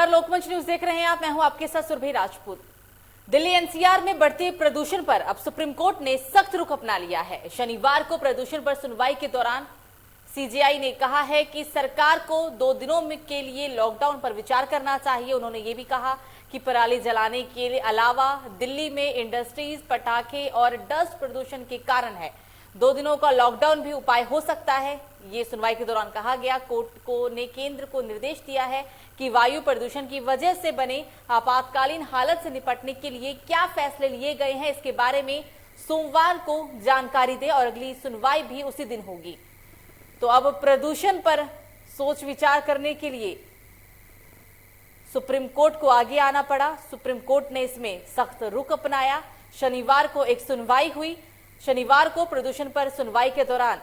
नमस्कार, लोकमंच न्यूज देख रहे हैं आप। मैं हूं आपके साथ सुरभि राजपूत। दिल्ली एनसीआर में बढ़ते प्रदूषण पर अब सुप्रीम कोर्ट ने सख्त रुख अपना लिया है। शनिवार को प्रदूषण पर सुनवाई के दौरान सीजेआई ने कहा है कि सरकार को 2 दिनों के लिए लॉकडाउन पर विचार करना चाहिए। उन्होंने ये भी कहा कि पराली जलाने के अलावा दिल्ली में इंडस्ट्रीज, पटाखे और डस्ट प्रदूषण के कारण है। 2 दिनों का लॉकडाउन भी उपाय हो सकता है। ये सुनवाई के दौरान कहा गया। कोर्ट को ने केंद्र को निर्देश दिया है कि वायु प्रदूषण की वजह से बने आपातकालीन हालत से निपटने के लिए क्या फैसले लिए गए हैं, इसके बारे में सोमवार को जानकारी दे और अगली सुनवाई भी उसी दिन होगी। तो अब प्रदूषण पर सोच विचार करने के लिए सुप्रीम कोर्ट को आगे आना पड़ा। सुप्रीम कोर्ट ने इसमें सख्त रुख अपनाया। शनिवार को एक सुनवाई हुई। शनिवार को प्रदूषण पर सुनवाई के दौरान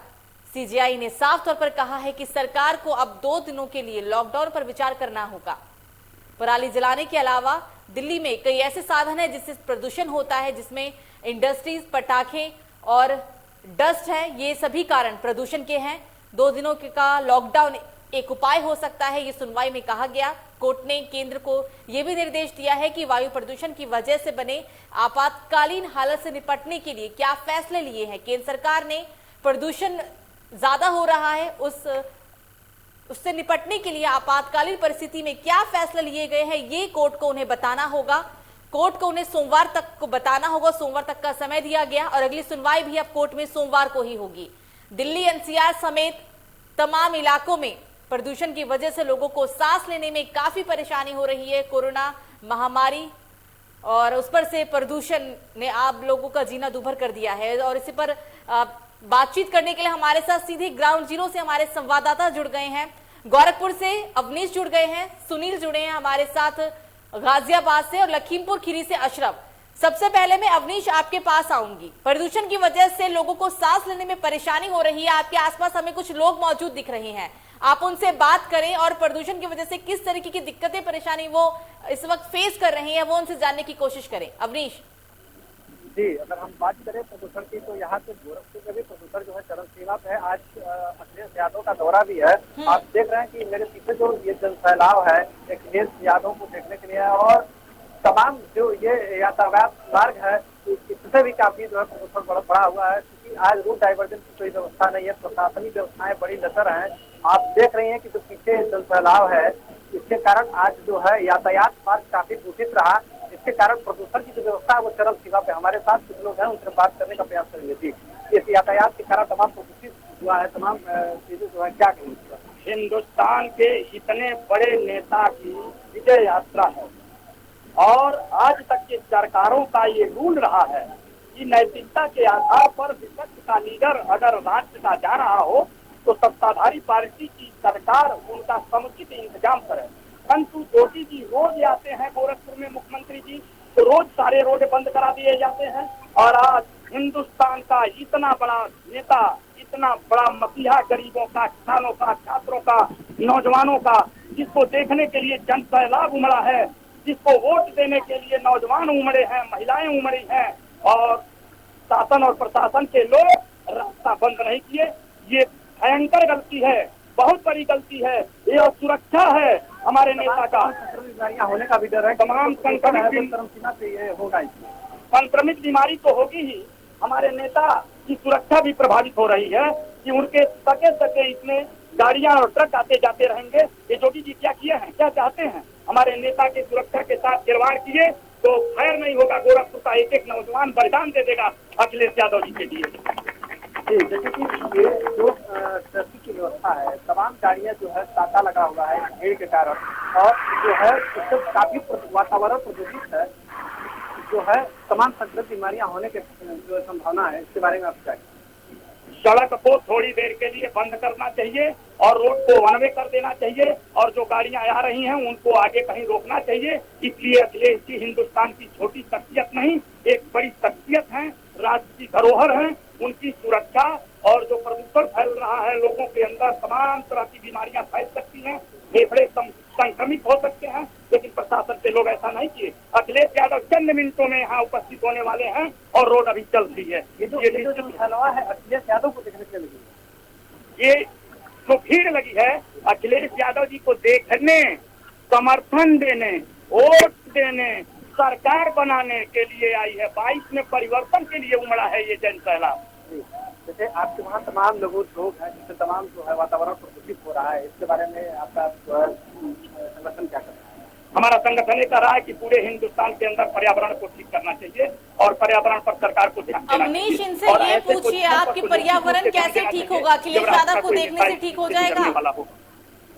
सीजेआई ने साफ तौर पर कहा है कि सरकार को अब 2 दिनों के लिए लॉकडाउन पर विचार करना होगा। पराली जलाने के अलावा दिल्ली में कई ऐसे साधन हैं जिससे प्रदूषण होता है, जिसमें इंडस्ट्रीज, पटाखे और डस्ट है। ये सभी कारण प्रदूषण के हैं। 2 दिनों का लॉकडाउन एक उपाय हो सकता है, ये सुनवाई में कहा गया। कोर्ट ने केंद्र को यह भी निर्देश दिया है कि वायु प्रदूषण की वजह से बने आपातकालीन हालत से निपटने के लिए क्या फैसले लिए हैं। केंद्र सरकार ने प्रदूषण ज्यादा हो रहा है, उससे निपटने के लिए आपातकालीन परिस्थिति में क्या फैसले लिए गए हैं, ये कोर्ट को उन्हें बताना होगा। कोर्ट को उन्हें सोमवार तक को बताना होगा। सोमवार तक का समय दिया गया और अगली सुनवाई भी अब कोर्ट में सोमवार को ही होगी। दिल्ली एनसीआर समेत तमाम इलाकों में प्रदूषण की वजह से लोगों को सांस लेने में काफी परेशानी हो रही है। कोरोना महामारी और उस पर से प्रदूषण ने आप लोगों का जीना दूभर कर दिया है। और इसी पर बातचीत करने के लिए हमारे साथ सीधे ग्राउंड जीरो से हमारे संवाददाता जुड़ गए हैं। गोरखपुर से अवनीश जुड़ गए हैं, सुनील जुड़े हैं हमारे साथ गाजियाबाद से और लखीमपुर खीरी से अशरफ। सबसे पहले मैं अवनीश आपके पास आऊंगी। प्रदूषण की वजह से लोगों को सांस लेने में परेशानी हो रही है। आपके आसपास हमें कुछ लोग मौजूद दिख रहे हैं, आप उनसे बात करें और प्रदूषण की वजह से किस तरीके की दिक्कतें, परेशानी वो इस वक्त फेस कर रहे हैं, वो उनसे जानने की कोशिश करें। अवनीश जी, अगर हम बात करें प्रदूषण की तो यहाँ से गोरखपुर में भी प्रदूषण जो है चरम सीमा पे है। आज अखिलेश यादव का दौरा भी है। आप देख रहे हैं कि मेरे पीछे जो ये जन फैलाव है अखिलेश यादव को देखने के लिए है और तमाम जो ये यातायात मार्ग है इससे भी काफी जो है प्रदूषण बढ़ा हुआ है, क्योंकि आज रूट डाइवर्जन की कोई व्यवस्था नहीं है। प्रशासनिक व्यवस्थाएं बड़ी लचर हैं। आप देख रही हैं कि जो पीछे जन फैलाव है इसके कारण आज जो है यातायात मार्ग काफी दूषित रहा। इसके कारण प्रदूषण की जो व्यवस्था है वो चरम सीमा पे। हमारे साथ कुछ लोग हैं, उनसे बात करने का प्रयास करेंगे। जी, इस यातायात के कारण तमाम प्रदूषित हुआ है, तमाम चीजें जो है, क्या कहेंगे? हिंदुस्तान के इतने बड़े नेता की विजय यात्रा है और आज तक के सरकारों का ये रूल रहा है कि नैतिकता के आधार पर विपक्ष का लीडर अगर राज्य का जा रहा हो तो सत्ताधारी पार्टी की सरकार उनका समुचित इंतजाम करे। परंतु जोशी जी रोज आते हैं गोरखपुर में, मुख्यमंत्री जी, तो रोज सारे रोड बंद करा दिए जाते हैं। और आज हिंदुस्तान का इतना बड़ा नेता, इतना बड़ा मसीहा गरीबों का, किसानों का, छात्रों का, नौजवानों का, जिसको देखने के लिए जन सैलाब उमड़ा है, जिसको वोट देने के लिए नौजवान उमड़े हैं, महिलाएं उमड़ी हैं और शासन और प्रशासन के लोग रास्ता बंद नहीं किए, ये भयंकर गलती है, बहुत बड़ी गलती है। ये सुरक्षा है हमारे नेता का। बीमारियां होने का भी डर है। तमाम संक्रमित बीमारी तो होगी ही। हमारे नेता की सुरक्षा भी प्रभावित हो रही है कि उनके सके इसमें गाड़ियां और ट्रक आते जाते रहेंगे। ये जोगी जी क्या किए हैं, क्या चाहते हैं? हमारे नेता की सुरक्षा के साथ खिलवाड़ किए तो खैर नहीं होगा। गोरखपुर का एक एक नौजवान बलिदान दे देगा अखिलेश यादव जी के लिए। जी, जैसे कि ये जो ट्रैफिक की व्यवस्था है, तमाम गाड़ियां जो है ताला लगा हुआ है भीड़ के कारण और जो है उससे काफी वातावरण प्रदूषित है, जो है तमाम संक्रमित बीमारियां होने की जो संभावना है, इसके बारे में आप क्या? सड़क को थोड़ी देर के लिए बंद करना चाहिए और रोड को वन वे कर देना चाहिए और जो गाड़ियां आ रही हैं उनको आगे कहीं रोकना चाहिए। इसलिए अखिलेश जी हिंदुस्तान की छोटी शख्सियत नहीं, एक बड़ी शख्सियत है, राज्य की धरोहर है। उनकी सुरक्षा और जो प्रदूषण फैल रहा है लोगों के अंदर, तमाम तरह की बीमारियां फैल सकती हैं, फेफड़े संक्रमित हो सकते हैं, लेकिन प्रशासन के लोग ऐसा नहीं किए। अखिलेश यादव चंद मिनटों में यहाँ उपस्थित होने वाले हैं और रोड अभी चल रही है। ये जो फैलावा है अखिलेश यादव को देखने के लिए, ये जो भीड़ लगी है अखिलेश यादव जी को देखने समर्थन देने, वोट देने, सरकार बनाने के लिए आई है। 22 में परिवर्तन के लिए उमड़ा है ये जन सैलाब। जैसे आपके वहाँ तमाम लोग हैं जिससे तमाम जो है वातावरण प्रदूषित हो रहा है, इसके बारे में आपका संगठन क्या कर रहा है? हमारा संगठन ये कह रहा है कि पूरे हिंदुस्तान के अंदर पर्यावरण को ठीक करना चाहिए और पर्यावरण पर सरकार को ध्यान देना चाहिए। अवनीश, इनसे ये पूछिए आप कि पर्यावरण कैसे ठीक होगा? अखिलेश यादव को देखने से ठीक हो जाएगा?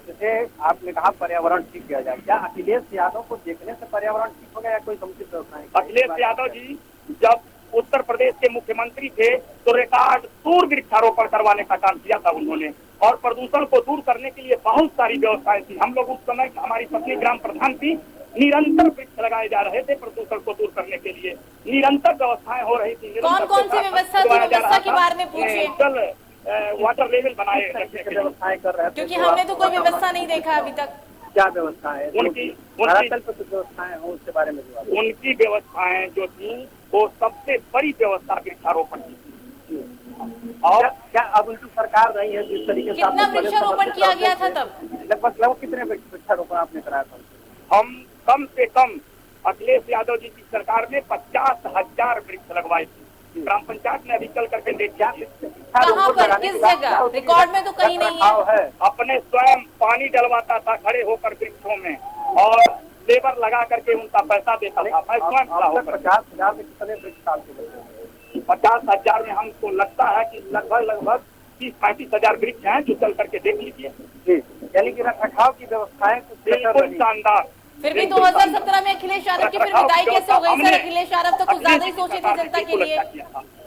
जैसे आपने कहा पर्यावरण ठीक किया जाए, क्या अखिलेश यादव को देखने से पर्यावरण ठीक होगा या कोई समुचित व्यवस्था है? अखिलेश यादव जी जब उत्तर प्रदेश के मुख्यमंत्री थे तो रिकॉर्ड दूर वृक्षारोपण करवाने का काम किया था उन्होंने, और प्रदूषण को दूर करने के लिए बहुत सारी व्यवस्थाएं थी। हम लोग उस समय, हमारी पत्नी ग्राम प्रधान थी, निरंतर वृक्ष लगाए जा रहे थे प्रदूषण को दूर करने के लिए, निरंतर व्यवस्थाएं हो रही थी। कौन कौन सी व्यवस्था थी? व्यवस्था के बारे में पूछिए। जल वाटर लेवल बनाए व्यवस्थाएं कर रहे हैं, क्योंकि हमने तो कोई व्यवस्था नहीं देखा अभी तक। क्या व्यवस्था है उनकी व्यवस्थाएं हो उसके बारे में? उनकी व्यवस्थाएं जो थी वो सबसे बड़ी व्यवस्था वृक्षारोपण की थी। और क्या अब उनकी सरकार नहीं है जिस तरीके से कितना वृक्षारोपण किया गया था तब? लगभग कितने वृक्षारोपण आपने कराया था? हम कम से कम अखिलेश यादव जी की सरकार में 50,000 वृक्ष लगवाए थे। ग्राम पंचायत ने अभी चल करके देखा कहाँ पर, किस जगह? रिकॉर्ड में तो कहीं नहीं है। अपने स्वयं पानी डलवाता था खड़े होकर वृक्षों में और लेबर लगा करके उनका पैसा देता था। मैं स्वयं खड़ा होकर 50,000 में कितने वृक्ष साल के? 50,000 में हमको लगता है कि लगभग 30-35 हजार वृक्ष हैं जो चल करके देख लीजिए। यानी कि रखरखाव की व्यवस्थाएं बिल्कुल शानदार। फिर भी 2017 में अखिलेश यादव की फिर विदाई कैसे हो गई सर? अखिलेश यादव तो कुछ ज्यादा ही सोचे थे जनता के लिए।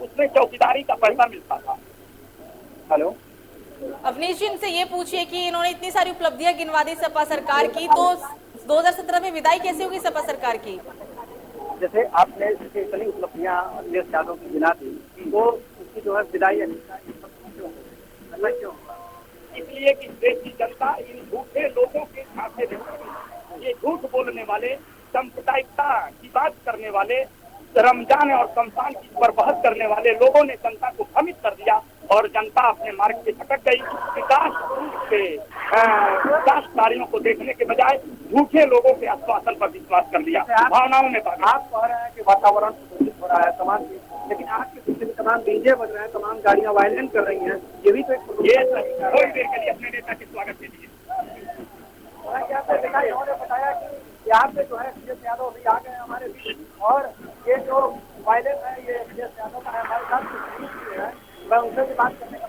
उसमें चौकीदारी का पैसा मिलता था। हेलो अवनीश जी, इनसे ये पूछिए कि इन्होंने इतनी सारी उपलब्धियां गिनवा दी सपा सरकार की, तो 2017 में विदाई कैसे होगी सपा सरकार की? जैसे आपने इतनी उपलब्धियां अखिलेश यादव की गिना दी, तो उसकी जो है विदाई क्यों? इसलिए कि देश की जनता इन झूठे लोगों के साथ, ये झूठ बोलने वाले, सांप्रदायिकता की बात करने वाले, रमजान और शमशान की पर बहस करने वाले लोगों ने जनता को भ्रमित कर दिया और जनता अपने मार्ग से भटक गई। विकास कार्यों को देखने के बजाय झूठे लोगों के आश्वासन पर विश्वास कर लिया, भावनाओं में। आप कह रहे हैं कि वातावरण प्रदूषित हो रहा है तमाम, लेकिन आपके पीछे भी तमाम डीजे बज रहे हैं, तमाम गाड़ियां वायलेंट कर रही हैं, ये भी तो थोड़ी देर के लिए अपने नेता के स्वागत के लिए इन्होंने बताया कि यहाँ पे जो है अखिलेश यादव अभी आ गए हमारे बीच, और ये जो वायलेंस है ये अखिलेश यादव का है, हमारे साथ मैं उनसे भी बात करने का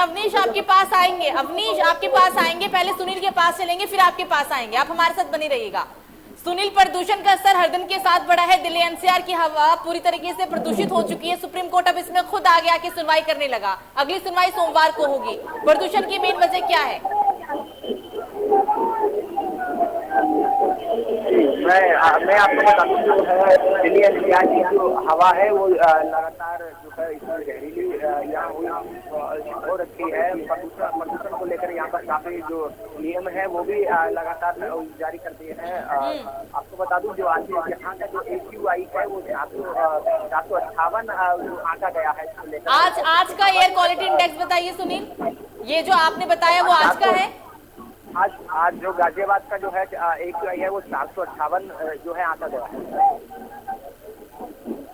अवनीश आपके पास आएंगे। अवनीश आपके पास आएंगे, पहले सुनील के पास चलेंगे फिर आपके पास आएंगे। आप हमारे साथ बने रहिएगा। सुनील, प्रदूषण का स्तर हर दिन के साथ बढ़ा है। दिल्ली एनसीआर की हवा पूरी तरीके से प्रदूषित हो चुकी है। सुप्रीम कोर्ट अब इसमें खुद आगे आके सुनवाई करने लगा। अगली सुनवाई सोमवार को होगी। प्रदूषण की मेन वजह क्या है? मैं आपको बता दूं, जो है दिल्ली एनसीआर की जो हवा है वो लगातार जो है इसमें जहरीली यहाँ हो रखी है। प्रदूषण को लेकर यहाँ पर काफी जो नियम है वो भी लगातार जारी कर दिए हैं। आपको बता दूं, जो आज यहाँ का जो AQI है वो 458 आंका गया है इसको लेकर। आज का एयर क्वालिटी इंडेक्स बताइए सुनील, ये जो आपने बताया वो आज का है? आज जो गाजियाबाद का जो है AQI है वो 458 जो है आंका गया है।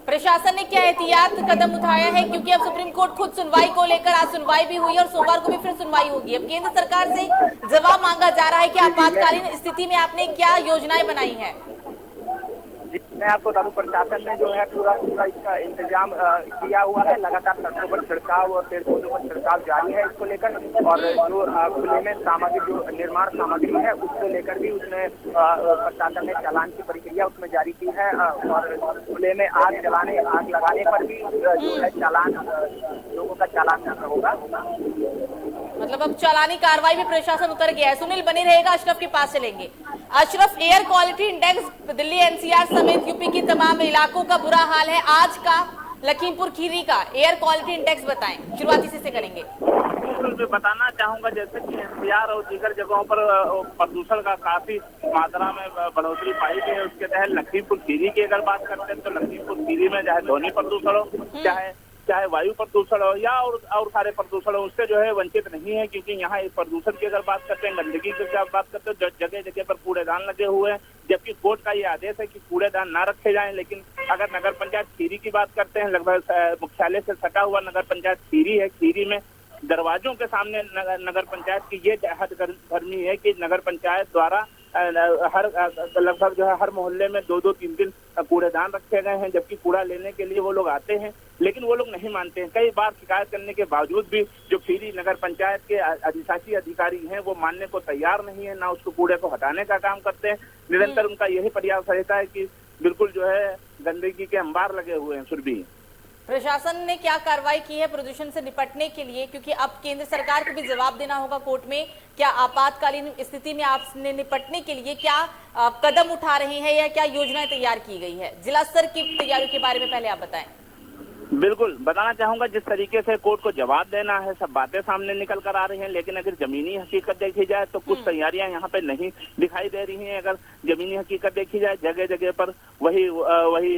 प्रशासन ने क्या एहतियात कदम उठाया है? क्योंकि अब सुप्रीम कोर्ट खुद सुनवाई को लेकर, आज सुनवाई भी हुई और सोमवार को भी फिर सुनवाई होगी। अब केंद्र सरकार से जवाब मांगा जा रहा है कि आपातकालीन स्थिति में आपने क्या योजनाएं बनाई हैं? मैं आपको बता दूं, प्रशासन ने जो है पूरा इसका इंतजाम किया हुआ है। लगातार सड़कों पर छिड़काव और पेड़ पौधों पर छिड़काव जारी है इसको लेकर, और जो खुले में सामग्री, जो निर्माण सामग्री है उसको लेकर भी उसने प्रशासन ने चालान की प्रक्रिया उसमें जारी की है, और खुले में आग लगाने पर भी जो है चालान, लोगों का चालान होगा। मतलब अब चालानी कार्रवाई में प्रशासन उतर गया है। सुनील बने रहेगा, अशरफ के पास चलेंगे। Ashraf, air quality index Delhi NCR समेत यूपी की तमाम इलाकों का बुरा हाल है। आज का लखीमपुर खीरी का एयर क्वालिटी इंडेक्स बताएं, शुरुआती से करेंगे। मैं बताना चाहूंगा जैसे कि एनसीआर और दीगर जगहों पर प्रदूषण का काफी मात्रा में बढ़ोतरी पाई गई है। उसके तहत लखीमपुर खीरी की अगर बात करते हैं तो लखीमपुर खीरी में चाहे ध्वनि प्रदूषण हो, चाहे चाहे वायु प्रदूषण हो या और सारे प्रदूषण हो, उससे जो है वंचित नहीं है। क्योंकि यहाँ इस प्रदूषण की अगर बात करते हैं, गंदगी की अगर बात करते हैं, जगह जगह पर कूड़ेदान लगे हुए हैं। जबकि कोर्ट का ये आदेश है कि कूड़ेदान ना रखे जाएं। लेकिन अगर नगर पंचायत खीरी की बात करते हैं, लगभग मुख्यालय से सटा हुआ नगर पंचायत खीरी है। खीरी में दरवाजों के सामने नगर पंचायत की ये हदगर्मी है कि नगर पंचायत द्वारा हर लगभग जो है हर मोहल्ले में 2-2, 3-3 कूड़ेदान रखे गए हैं। जबकि कूड़ा लेने के लिए वो लोग आते हैं, लेकिन वो लोग नहीं मानते हैं। कई बार शिकायत करने के बावजूद भी जो खीरी नगर पंचायत के अधिशासी अधिकारी हैं वो मानने को तैयार नहीं है, ना उसको कूड़े को हटाने का काम करते हैं। निरंतर उनका यही प्रयास रहता है कि बिल्कुल जो है गंदगी के अंबार लगे हुए हैं। सुरभि, प्रशासन ने क्या कार्रवाई की है प्रदूषण से निपटने के लिए, क्योंकि अब केंद्र सरकार को भी जवाब देना होगा कोर्ट में। क्या आपातकालीन स्थिति में आपने निपटने के लिए क्या कदम उठा रहे हैं या क्या योजनाएं तैयार की गई है? जिला स्तर की तैयारियों के बारे में पहले आप बताएं। बिल्कुल बताना चाहूंगा, जिस तरीके से कोर्ट को जवाब देना है, सब बातें सामने निकल कर आ रही हैं। लेकिन अगर जमीनी हकीकत देखी जाए तो कुछ तैयारियां यहाँ पे नहीं दिखाई दे रही हैं। अगर जमीनी हकीकत देखी जाए, जगह जगह पर वही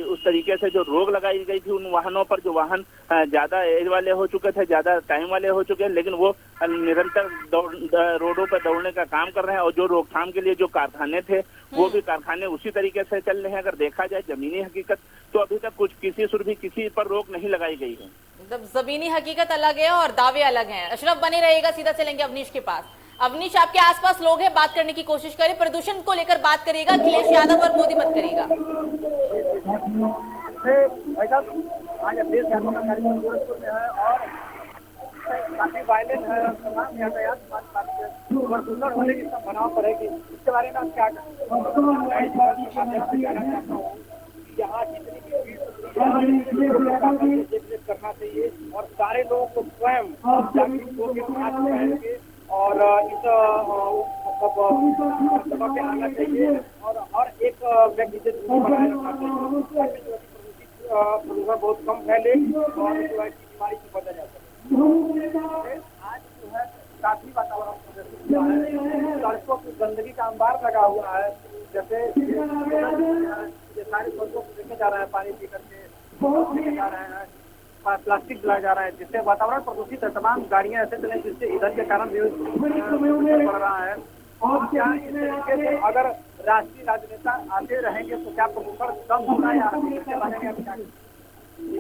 उस तरीके से जो रोक लगाई गई थी उन वाहनों पर, जो वाहन ज्यादा एज वाले हो चुके थे, ज्यादा टाइम वाले हो चुके हैं, लेकिन वो निरंतर रोडों पर दौड़ने का काम कर रहे हैं। और जो रोकथाम के लिए जो कारखाने थे वो भी कारखाने उसी तरीके से चल रहे हैं। अगर देखा जाए जमीनी हकीकत तो अभी तक किसी पर रोक नहीं लगाई गई है। मतलब जमीनी हकीकत अलग है और दावे अलग हैं। अशरफ बने रहेगा, सीधा चलेंगे अवनीश के पास। अवनीश, आपके आसपास लोग हैं, बात करने की कोशिश करें, प्रदूषण को लेकर बात करिएगा, अखिलेश यादव और मोदी मत करिएगा। आज अखिलेश यादव का कार्यक्रम गोरखपुर में है और काफी वायलेंट है। तमाम यातायात प्रदूषण होने की संभावना पर है कि इसके बारे में आप क्या यहाँ जितनी भी भीड़ करना चाहिए और सारे लोगों को स्वयं जागरूक होकर मास्क पहन के और इस मतलब पे आना चाहिए और हर एक व्यक्ति से दूरी बनाए रखना चाहिए। प्रदूषण बहुत कम फैले और बीमारी से बचा जा सके। आज जो है काफी वातावरण सड़कों की गंदगी का अंबार लगा हुआ है। जैसे सारे सड़कों को लेके जा रहे हैं, पानी पी करके लेके जा रहे हैं, प्लास्टिक जलाया जा रहा है, जिससे वातावरण प्रदूषित है। तमाम गाड़ियां ऐसे चले जिससे ईंधन के कारण बढ़ रहा है। और क्या इस तरीके से अगर राष्ट्रीय राजनेता आते रहेंगे तो क्या प्रदूषण कम होगा या इसके बारे में आप क्या?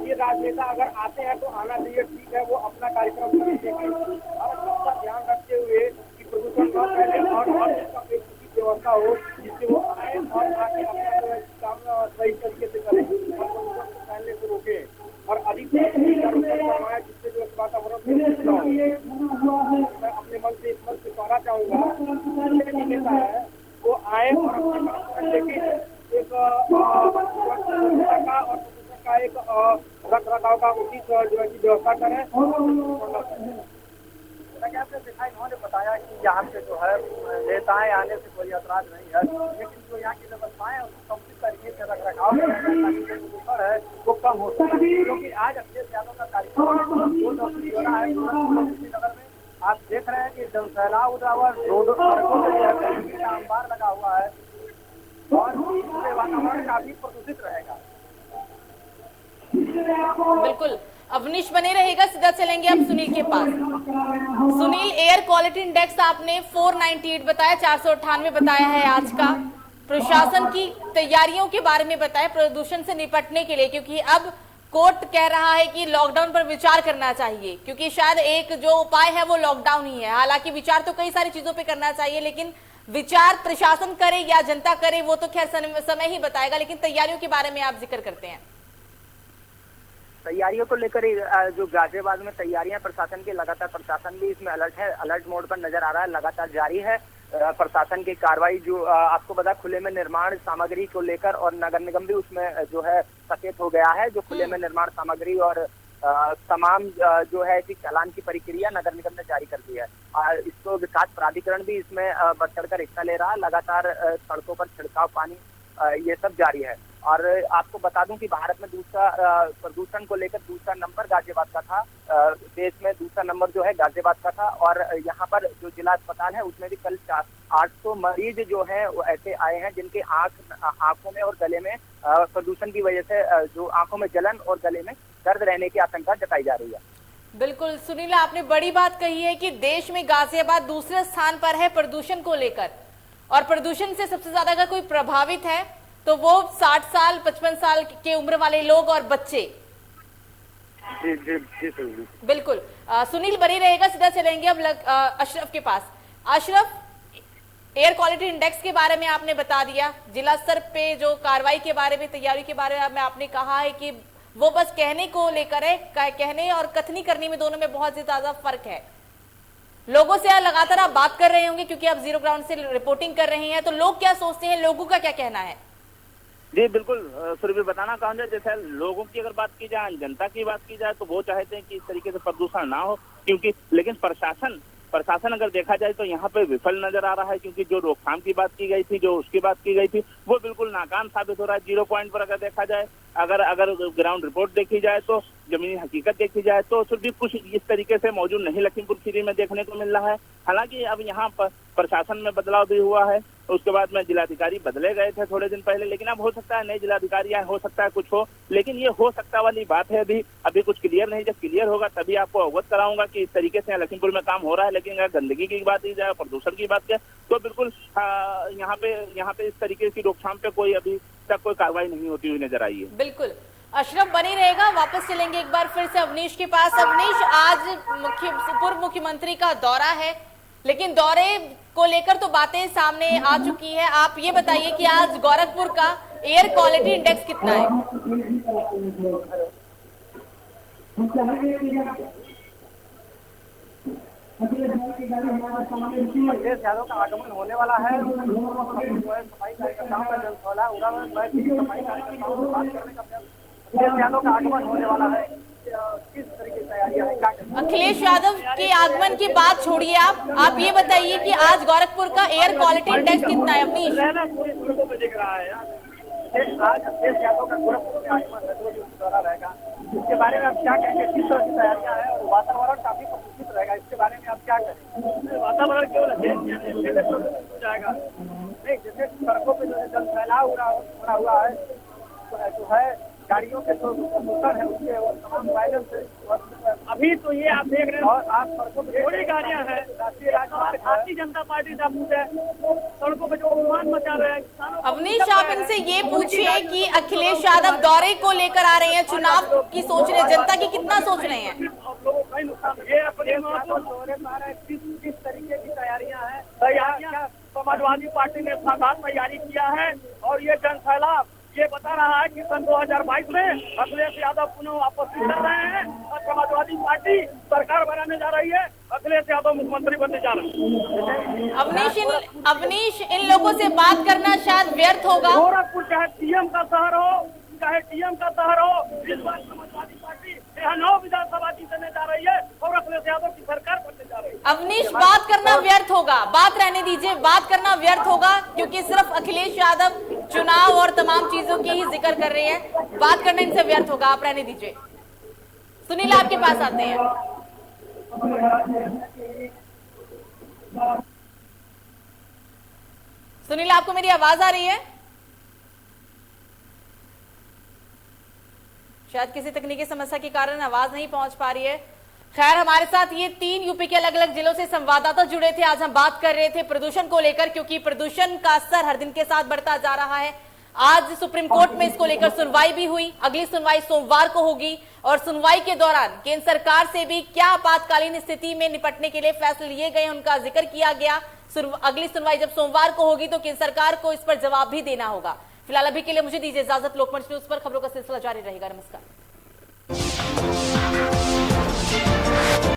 ये राजनेता अगर आते हैं तो आना चाहिए, ठीक है, वो अपना कार्यक्रम करेंगे और सबका ध्यान रखते हुए कि प्रदूषण न फैले और इसका व्यवस्था हो जिससे वो आए और आके अपना काम सही तरीके से करें और प्रदूषण को फैलने को रोके और अधिक करवाए जिससे जो वातावरण मैं अपने मन से कहना चाहूँगा नेता है वो आए और अपने लेकिन एक का एक रख रखाव का उचित जो है व्यवस्था करें। आपने देखा, इन्होंने बताया कि यहाँ पे जो है नेताएं आने से कोई ऐतराज नहीं है, लेकिन जो यहाँ की व्यवस्थाएं है उसको समुचित तरीके से रख रखाव है वो कम हो सके। क्योंकि आज अखिलेश यादव का कार्यक्रम हो रहा है नगर में। आप देख रहे हैं कि जनसैलाब उतरा हुआ, रोडों सड़कों का अंबार लगा हुआ है और इससे वातावरण काफी प्रदूषित रहेगा। बिल्कुल, अवनीश बने रहेगा, सीधा चलेंगे अब सुनील के पास। सुनील, एयर क्वालिटी इंडेक्स आपने 498 बताया, 498 बताया है आज का। प्रशासन की तैयारियों के बारे में बताया प्रदूषण से निपटने के लिए, क्योंकि अब कोर्ट कह रहा है कि लॉकडाउन पर विचार करना चाहिए, क्योंकि शायद एक जो उपाय है वो लॉकडाउन ही है। हालांकि विचार तो कई सारी चीजों पे करना चाहिए, लेकिन विचार प्रशासन करे या जनता करे वो तो खैर समय ही बताएगा। लेकिन तैयारियों के बारे में आप जिक्र करते हैं। तैयारियों को लेकर जो गाजियाबाद में तैयारियां प्रशासन की, लगातार प्रशासन भी इसमें अलर्ट है, अलर्ट मोड पर नजर आ रहा है, लगातार जारी है प्रशासन की कार्रवाई। जो आपको बता, खुले में निर्माण सामग्री को लेकर और नगर निगम भी उसमें जो है सचेत हो गया है। जो खुले में निर्माण सामग्री और तमाम जो है कि चालान की प्रक्रिया नगर निगम ने जारी कर दी है। इसको विकास प्राधिकरण भी इसमें बढ़ चढ़कर हिस्सा ले रहा है। लगातार सड़कों पर छिड़काव पानी ये सब जारी है। और आपको बता दूं कि भारत में दूसरा प्रदूषण को लेकर दूसरा नंबर गाजियाबाद का था, देश में दूसरा नंबर जो है गाजियाबाद का था। और यहाँ पर जो जिला अस्पताल है उसमें भी कल 800 मरीज जो हैं वो ऐसे आए हैं जिनके आंखों में और गले में प्रदूषण की वजह से जो आंखों में जलन और गले में दर्द रहने की आशंका जताई जा रही है। बिल्कुल सुनील, आपने बड़ी बात कही है कि देश में गाजियाबाद दूसरे स्थान पर है प्रदूषण को लेकर, और प्रदूषण से सबसे ज्यादा अगर कोई प्रभावित है तो वो 60 साल 55 साल के उम्र वाले लोग और बच्चे। जी जी जी बिल्कुल सुनील बनी रहेगा, सीधा चलेंगे अब अशरफ के पास। अशरफ, एयर क्वालिटी इंडेक्स के बारे में आपने बता दिया, जिला स्तर पे जो कार्रवाई के बारे में, तैयारी के बारे में आपने कहा है कि वो बस कहने को लेकर है, कहने और कथनी करने में दोनों में बहुत ज्यादा फर्क है। लोगों से लगातार आप बात कर रहे होंगे क्योंकि आप जीरो ग्राउंड से रिपोर्टिंग कर रहे हैं, तो लोग क्या सोचते हैं, लोगों का क्या कहना है? जी बिल्कुल सुरभि, बताना चाहूंगा जैसे लोगों की अगर बात की जाए, जनता की बात की जाए तो वो चाहते हैं कि इस तरीके से प्रदूषण ना हो, क्योंकि लेकिन प्रशासन अगर देखा जाए तो यहाँ पे विफल नजर आ रहा है, क्योंकि जो रोकथाम की बात की गई थी, जो उसकी बात की गई थी, वो बिल्कुल नाकाम साबित हो रहा है। 0 पॉइंट पर अगर देखा जाए, अगर ग्राउंड रिपोर्ट देखी जाए, तो जमीनी हकीकत देखी जाए तो फिर भी कुछ इस तरीके से मौजूद नहीं लखीमपुर खीरी में देखने को मिल रहा है। हालांकि अब यहाँ पर प्रशासन में बदलाव भी हुआ है, उसके बाद में जिलाधिकारी बदले गए थे थोड़े दिन पहले, लेकिन अब हो सकता है नए जिलाधिकारी आए, हो सकता है कुछ हो, लेकिन ये हो सकता वाली बात है, अभी कुछ क्लियर नहीं। जब क्लियर होगा तभी आपको अवगत कराऊंगा कि इस तरीके से लखीमपुर में काम हो रहा है। लेकिन अगर गंदगी की बात की जाए, प्रदूषण की बात की तो बिल्कुल यहाँ पे इस तरीके की रोकथाम पे कोई अभी तक कोई कार्रवाई नहीं होती हुई नजर आई है। बिल्कुल अशरफ बनी रहेगा, वापस चलेंगे एक बार फिर से अवनीश के पास। अवनीश, आज पूर्व मुख्यमंत्री का दौरा है, लेकिन दौरे को लेकर तो बातें सामने आ चुकी है। आप ये बताइए कि आज गोरखपुर का एयर क्वालिटी इंडेक्स कितना है? अखिलेश यादव का आगमन होने वाला है। सफाई कार्यकर्ताओं का जनसौला सफाई कार्यकर्ताओं से बात करने का अखिलेश यादव का आगमन होने वाला है, किस तरीके की तैयारियां हैं? अखिलेश यादव के आगमन की बात छोड़िए, आप ये बताइए कि आज गोरखपुर का एयर क्वालिटी इंडेक्स कितना है? अवनीश, दिख रहा है आज अखिलेश यादव का गोरखपुर में आगमन है, जो दौरा रहेगा, इसके बारे में आप क्या कहेंगे? किस तरह की तैयारियां हैं और वातावरण काफी प्रदूषित रहेगा, इसके बारे में आप क्या कहेंगे? वातावरण क्यों हो जाएगा? नहीं, जैसे सड़कों पे जो जल फैलाव हो हुआ है, जो है गाड़ियों के जो प्रदूषण है उसके और तमाम वायरस से, अभी तो ये आप देख रहे हैं और आप सड़कों पे थोड़ी गाड़ियां हैं, राष्ट्रीय राजमार्ग, भारतीय जनता पार्टी साबूत है, सड़कों पे जो उन्माद मचा रहे हैं। अवनीश, आप इनसे ये पूछिए कि अखिलेश यादव दौरे को लेकर आ रहे हैं, चुनाव की सोच रहे हैं, जनता की कितना सोच रहे हैं? ये अपने दौरे में आ रहे हैं, किस तरीके की तैयारियां हैं? समाजवादी पार्टी ने शानदार तैयारी किया है और ये जन सैलाब ये बता रहा है कि सन 2022 में अखिलेश यादव पुनः वापस लड़ रहे हैं और समाजवादी पार्टी सरकार बनाने जा रही है, अखिलेश यादव मुख्यमंत्री बनने जा रहे हैं। अवनीश, इन लोगों से बात करना शायद व्यर्थ होगा। गोरखपुर चाहे टीएम का शहर हो, चाहे टीएम का शहर हो, इस बार समाजवादी पार्टी यहाँ 9 विधानसभा जीतने जा रही है और अखिलेश यादव की सरकार बनने जा रही है। अवनीश, बात करना व्यर्थ होगा, बात रहने दीजिए, बात करना व्यर्थ होगा, क्योंकि सिर्फ अखिलेश यादव चुनाव और तमाम चीजों की ही जिक्र कर रहे हैं, बात करना इनसे व्यर्थ होगा, आप रहने दीजिए। सुनील, आपके पास आते हैं। सुनील, आपको मेरी आवाज आ रही है? शायद किसी तकनीकी समस्या के कारण आवाज नहीं पहुंच पा रही है। खैर, हमारे साथ ये 3 यूपी के अलग अलग जिलों से संवाददाता जुड़े थे। आज हम बात कर रहे थे प्रदूषण को लेकर, क्योंकि प्रदूषण का स्तर हर दिन के साथ बढ़ता जा रहा है। आज सुप्रीम कोर्ट में इसको लेकर सुनवाई भी हुई, अगली सुनवाई सोमवार को होगी, और सुनवाई के दौरान केंद्र सरकार से भी क्या आपातकालीन स्थिति में निपटने के लिए फैसले लिए गए उनका जिक्र किया गया। अगली सुनवाई जब सोमवार को होगी तो केंद्र सरकार को इस पर जवाब भी देना होगा। फिलहाल अभी के लिए मुझे दीजिए इजाजत। लोकमंच न्यूज पर खबरों का सिलसिला जारी रहेगा। नमस्कार।